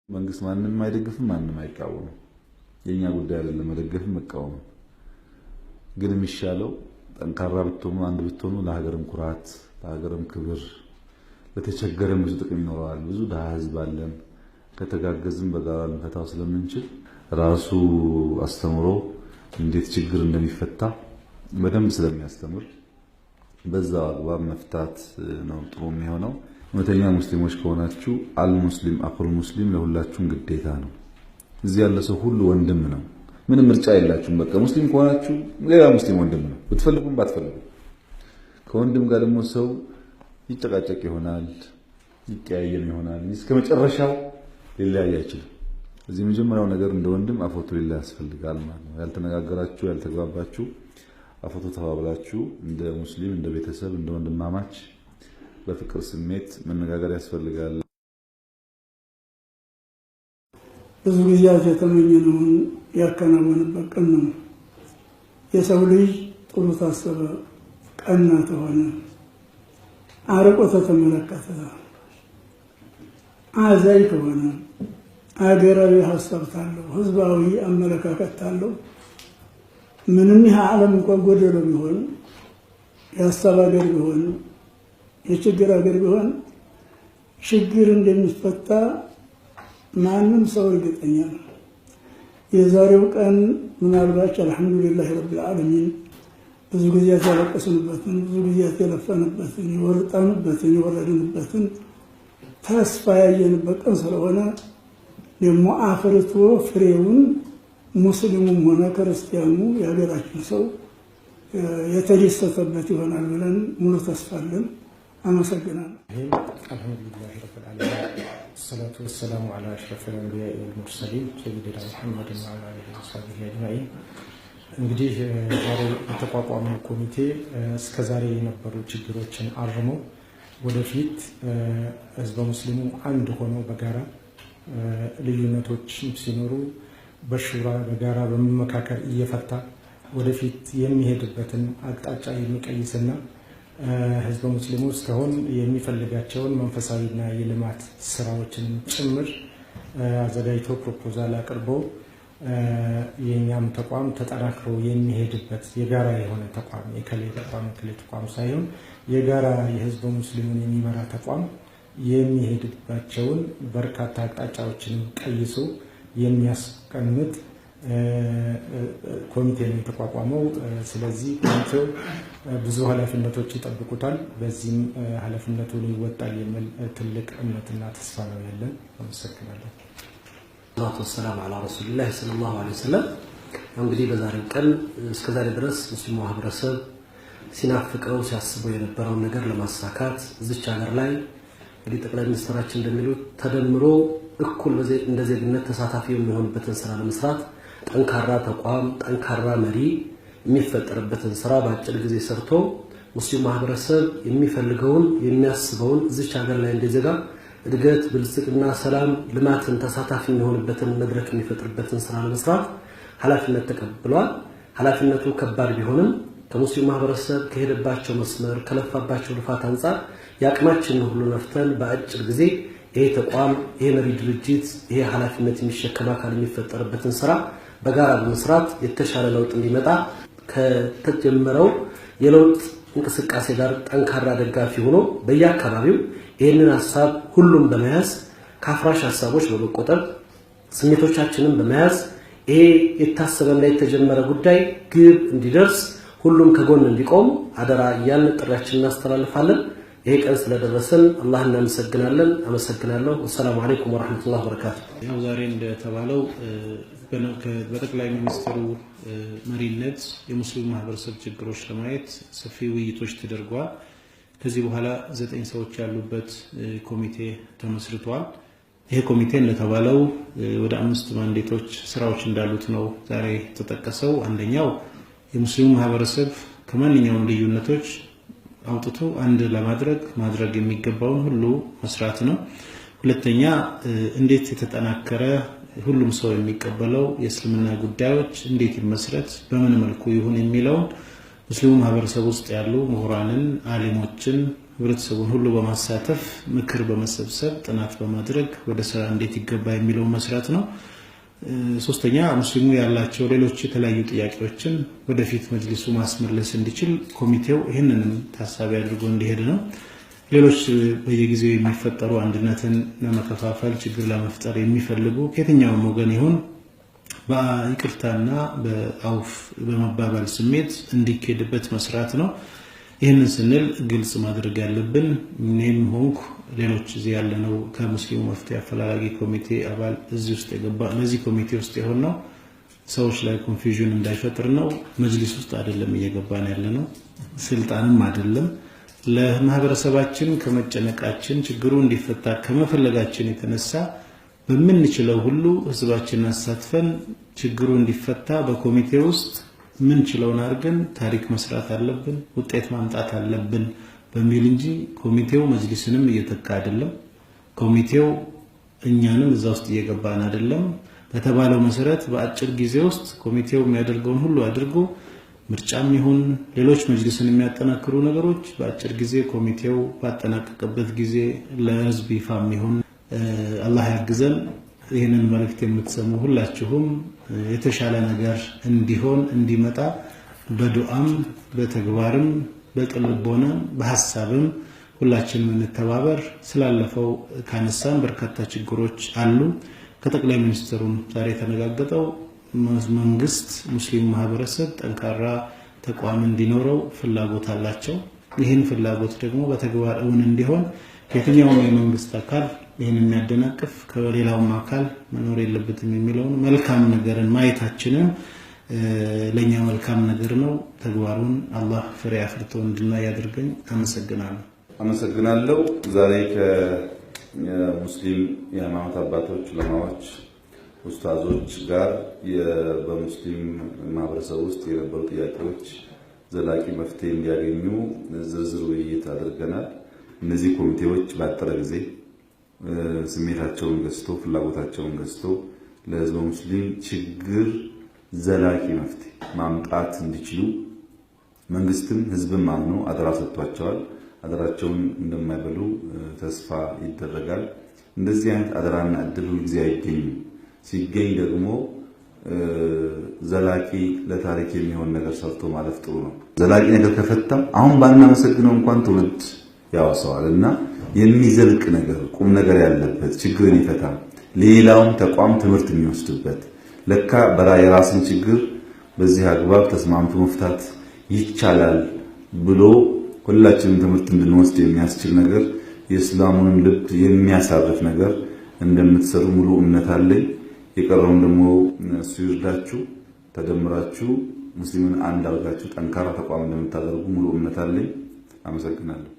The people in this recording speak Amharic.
መንግስት ማንንም አይደግፍም ማንንም አይቃወምም የኛ ጉዳይ አይደለም መደገፍም መቃወም ግን የሚሻለው ጠንካራ ብትሆኑ አንድ ብትሆኑ ለሀገርም ኩራት ለሀገርም ክብር ለተቸገረም ብዙ ጥቅም ይኖራል ብዙ ህዝብ አለን ከተጋገዝን በጋራ ልንፈታው ስለምንችል ራሱ አስተምሮ እንዴት ችግር እንደሚፈታ በደንብ ስለሚያስተምር በዛው አግባብ መፍታት ነው ጥሩ የሚሆነው እውነተኛ ሙስሊሞች ከሆናችሁ አልሙስሊም አኹል ሙስሊም ለሁላችሁም ግዴታ ነው እዚህ ያለ ሰው ሁሉ ወንድም ነው ምንም ምርጫ የላችሁም በቃ ሙስሊም ከሆናችሁ ሌላ ሙስሊም ወንድም ነው ብትፈልጉም ባትፈልጉም ከወንድም ጋር ደግሞ ሰው ይጨቃጨቅ ይሆናል ይቀያየም ይሆናል እስከመጨረሻው ሊለያይ አይችልም እዚህ መጀመሪያው ነገር እንደ ወንድም አፎቶ ሊለያይ ያስፈልጋል ማለት ነው ያልተነጋገራችሁ ያልተግባባችሁ አፎቶ ተባብላችሁ እንደ ሙስሊም እንደ ቤተሰብ እንደ ወንድማማች በፍቅር ስሜት መነጋገር ያስፈልጋል ብዙ ጊዜያት የተመኘነውን ያከናወነበት ቀን ነው የሰው ልጅ ጥሩ ታሰበ ቀና ተሆነ አርቆ ተመለከተ አዛኝ ተሆነ አገራዊ ሐሳብ ታለው ህዝባዊ አመለካከት ታለው ምንም ዓለም እንኳን ጎደሎ ቢሆን ያስተባ ሀገር ቢሆን የችግር ሀገር ቢሆን ችግር እንደሚፈታ ማንም ሰው እርግጠኛ ነው የዛሬው ቀን ምናልባት አልহামዱሊላህ ረብል ዓለሚን ብዙ ጊዜ ያለቀስንበትን ብዙ ጊዜ ያለፈንበትን የወጣንበትን የወረድንበትን ተስፋ ያየንበት ቀን ስለሆነ ደግሞ አፍርቶ ፍሬውን ሙስሊሙም ሆነ ክርስቲያኑ የሀገራችን ሰው የተደሰተበት ይሆናል ብለን ሙሉ ተስፋ አለን አመሰግናለሁ አልহামዱሊላህ ረብል ዓለሚን الصلاة والسلام على أشرف الأنبياء والمرسلين سيدنا محمد وعلى آله وصحبه أجمعين እንግዲህ ዛሬ የተቋቋመው ኮሚቴ እስከዛሬ የነበሩ ችግሮችን አርሞ ወደፊት ህዝበ ሙስሊሙ አንድ ሆኖ በጋራ ልዩነቶች ሲኖሩ በሹራ በጋራ በመመካከር እየፈታ ወደፊት የሚሄድበትን አቅጣጫ የሚቀይስና ህዝበ ሙስሊሙ እስካሁን የሚፈልጋቸውን መንፈሳዊና የልማት ስራዎችን ጭምር አዘጋጅቶ ፕሮፖዛል አቅርቦ የኛም ተቋም ተጠናክሮ የሚሄድበት የጋራ የሆነ ተቋም የከሌ ተቋም ሳይሆን የጋራ የህዝበ ሙስሊሙን የሚመራ ተቋም የሚሄድባቸውን በርካታ አቅጣጫዎችን ቀይሶ የሚያስቀምጥ ኮሚቴ ነው የተቋቋመው ስለዚህ ኮሚቴው ብዙ ኃላፊነቶች ይጠብቁታል በዚህም ኃላፊነቱን ይወጣል የሚል ትልቅ እምነትና ተስፋ ነው ያለን አመሰግናለሁ ሰላቱ ወሰላሙ ዐላ ረሱሊላህ ሰለላሁ ዐለይሂ ወሰለም እንግዲህ በዛሬው ቀን እስከዛሬ ድረስ ሙስሊሙ ማህበረሰብ ሲናፍቀው ሲያስበው የነበረው ነገር ለማሳካት እዚች ሀገር ላይ እንግዲህ ጠቅላይ ሚኒስትራችን እንደሚሉት ተደምሮ እኩል እንደ ዜግነት ተሳታፊ የሚሆንበትን ስራ ለመስራት ጠንካራ ተቋም ጠንካራ መሪ የሚፈጠርበትን ስራ በአጭር ጊዜ ሰርቶ ሙስሊሙ ማህበረሰብ የሚፈልገውን የሚያስበውን እዚች ሀገር ላይ እንደዘጋ እድገት ብልጽግና ሰላም ልማትን ተሳታፊ የሚሆንበትን መድረክ የሚፈጥርበትን ስራ ለመስራት ኃላፊነት ተቀብሏል ኃላፊነቱ ከባድ ቢሆንም ከሙስሊሙ ማህበረሰብ ከሄደባቸው መስመር ከለፋባቸው ልፋት አንፃር ያቅማችን ሁሉ ነፍተን በአጭር ጊዜ ይሄ ተቋም ይሄ መሪ ድርጅት ይሄ ኃላፊነት የሚሸከም አካል የሚፈጠርበትን ስራ በጋራ በመስራት የተሻለ ለውጥ እንዲመጣ ከተጀመረው የለውጥ እንቅስቃሴ ጋር ጠንካራ ደጋፊ ሆኖ በየአካባቢው ይሄንን ሐሳብ ሁሉም በመያዝ ካፍራሽ ሐሳቦች በመቆጠብ ስሜቶቻችንን በመያዝ ይሄ የታሰበና የተጀመረ ጉዳይ ግብ እንዲደርስ ሁሉም ከጎን እንዲቆም አደራ እያልን ጥሪያችንን እናስተላልፋለን ይሄ ቀን ስለደረሰን አላህ እናመሰግናለን አመሰግናለሁ ወሰላሙ አለይኩም ወራህመቱላሂ ወበረካቱ ያው ዛሬ እንደተባለው በጠቅላይ ሚኒስትሩ መሪነት የሙስሊሙ ማህበረሰብ ችግሮች ለማየት ሰፊ ውይይቶች ተደርጓል ከዚህ በኋላ 9 ሰዎች ያሉበት ኮሚቴ ተመስርቷል ይሄ ኮሚቴ እንደተባለው ወደ 5 ማንዴቶች ስራዎች እንዳሉት ነው ዛሬ ተጠቀሰው አንደኛው የሙስሊሙ ማህበረሰብ ከማንኛውም ልዩነቶች አውጥቶ አንድ ማድረግ የሚገባውን ሁሉ መስራት ነው ሁለተኛ እንዴት የተጠናከረ ሁሉም ሰው የሚቀበለው የእስልምና ጉዳዮች እንዴት ይመስረት በምን መልኩ ይሁን የሚለው ሙስሊሙ ማህበረሰብ ውስጥ ያሉ ምሁራንን አሊሞችን ህብረተሰቡን ሁሉ በማሳተፍ ምክር በመሰብሰብ ጥናት በማድረግ ወደ ስራ እንዴት ይገባ የሚለው መስራት ነው። ሶስተኛ ሙስሊሙ ያላቸው ሌሎች የተለያዩ ጥያቄዎችን ወደፊት መጅሊሱ ማስመለስ እንዲችል ኮሚቴው ይህንንም ታሳቢ አድርጎ እንዲሄድ ነው። ሌሎች በየጊዜው የሚፈጠሩ አንድነትን ለመከፋፈል ችግር ለመፍጠር የሚፈልጉ ከየትኛውም ወገን ይሁን በይቅርታና በአውፍ በመባባል ስሜት እንዲኬድበት መስራት ነው። ይህንን ስንል ግልጽ ማድረግ ያለብን እኔም ሆንኩ ሌሎች እዚህ ያለነው ከሙስሊሙ መፍትሄ አፈላላጊ ኮሚቴ አባል እዚህ ውስጥ የገባ ለዚህ ኮሚቴ ውስጥ የሆነው ሰዎች ላይ ኮንፊውዥን እንዳይፈጥር ነው። መጅሊስ ውስጥ አይደለም እየገባን ያለነው፣ ስልጣንም አይደለም። ለማህበረሰባችን ከመጨነቃችን ችግሩ እንዲፈታ ከመፈለጋችን የተነሳ በምንችለው ሁሉ ህዝባችንን አሳትፈን ችግሩ እንዲፈታ በኮሚቴ ውስጥ ምን ችለውን አድርገን ታሪክ መስራት አለብን፣ ውጤት ማምጣት አለብን በሚል እንጂ ኮሚቴው መጅሊስንም እየተካ አይደለም። ኮሚቴው እኛንም እዛ ውስጥ እየገባን አይደለም። በተባለው መሰረት በአጭር ጊዜ ውስጥ ኮሚቴው የሚያደርገውን ሁሉ አድርጎ ምርጫም ይሁን ሌሎች መጅሊስን የሚያጠናክሩ ነገሮች በአጭር ጊዜ ኮሚቴው ባጠናቀቀበት ጊዜ ለህዝብ ይፋም ይሁን አላህ ያግዘን። ይህንን መልእክት የምትሰሙ ሁላችሁም የተሻለ ነገር እንዲሆን እንዲመጣ በዱዓም በተግባርም በቅልቦናም በሐሳብም ሁላችንም እንተባበር። ስላለፈው ካነሳን በርካታ ችግሮች አሉ። ከጠቅላይ ሚኒስትሩም ዛሬ የተነጋገጠው መንግስት ሙስሊሙ ማህበረሰብ ጠንካራ ተቋም እንዲኖረው ፍላጎት አላቸው። ይህን ፍላጎት ደግሞ በተግባር እውን እንዲሆን ከየትኛውም የመንግስት አካል ይህን የሚያደናቅፍ ከሌላውም አካል መኖር የለበትም የሚለውን መልካም ነገርን ማየታችንን ለኛ መልካም ነገር ነው። ተግባሩን አላህ ፍሬ አፍርቶ እንድናይ ያድርገን። አመሰግናለሁ። ዛሬ ከሙስሊም የሃይማኖት አባቶች፣ ዑለማዎች፣ ኡስታዞች ጋር በሙስሊም ማህበረሰብ ውስጥ የነበሩ ጥያቄዎች ዘላቂ መፍትሄ እንዲያገኙ ዝርዝር ውይይት አድርገናል። እነዚህ ኮሚቴዎች ባጠረ ጊዜ ስሜታቸውን ገዝቶ ፍላጎታቸውን ገዝቶ ለህዝበ ሙስሊም ችግር ዘላቂ መፍትሄ ማምጣት እንዲችሉ መንግስትም ህዝብም አምኖ አደራ ሰጥቷቸዋል። አደራቸውን እንደማይበሉ ተስፋ ይደረጋል። እንደዚህ አይነት አደራና እድል ሁሉ ጊዜ አይገኝም። ሲገኝ ደግሞ ዘላቂ ለታሪክ የሚሆን ነገር ሰርቶ ማለፍ ጥሩ ነው። ዘላቂ ነገር ከፈታም አሁን ባናመሰግነው እንኳን ትውልድ ያወሰዋልና የሚዘልቅ ነገር ቁም ነገር ያለበት ችግርን ይፈታ ሌላውን ተቋም ትምህርት የሚወስድበት ለካ የራስን ችግር በዚህ አግባብ ተስማምቶ መፍታት ይቻላል ብሎ ሁላችንም ትምህርት እንድንወስድ የሚያስችል ነገር የእስላሙን ልብ የሚያሳርፍ ነገር እንደምትሰሩ ሙሉ እምነት አለኝ። የቀረውን ደግሞ እሱ ይርዳችሁ። ተደምራችሁ ሙስሊምን አንድ አድርጋችሁ ጠንካራ ተቋም እንደምታደርጉ ሙሉ እምነት አለኝ። አመሰግናለሁ።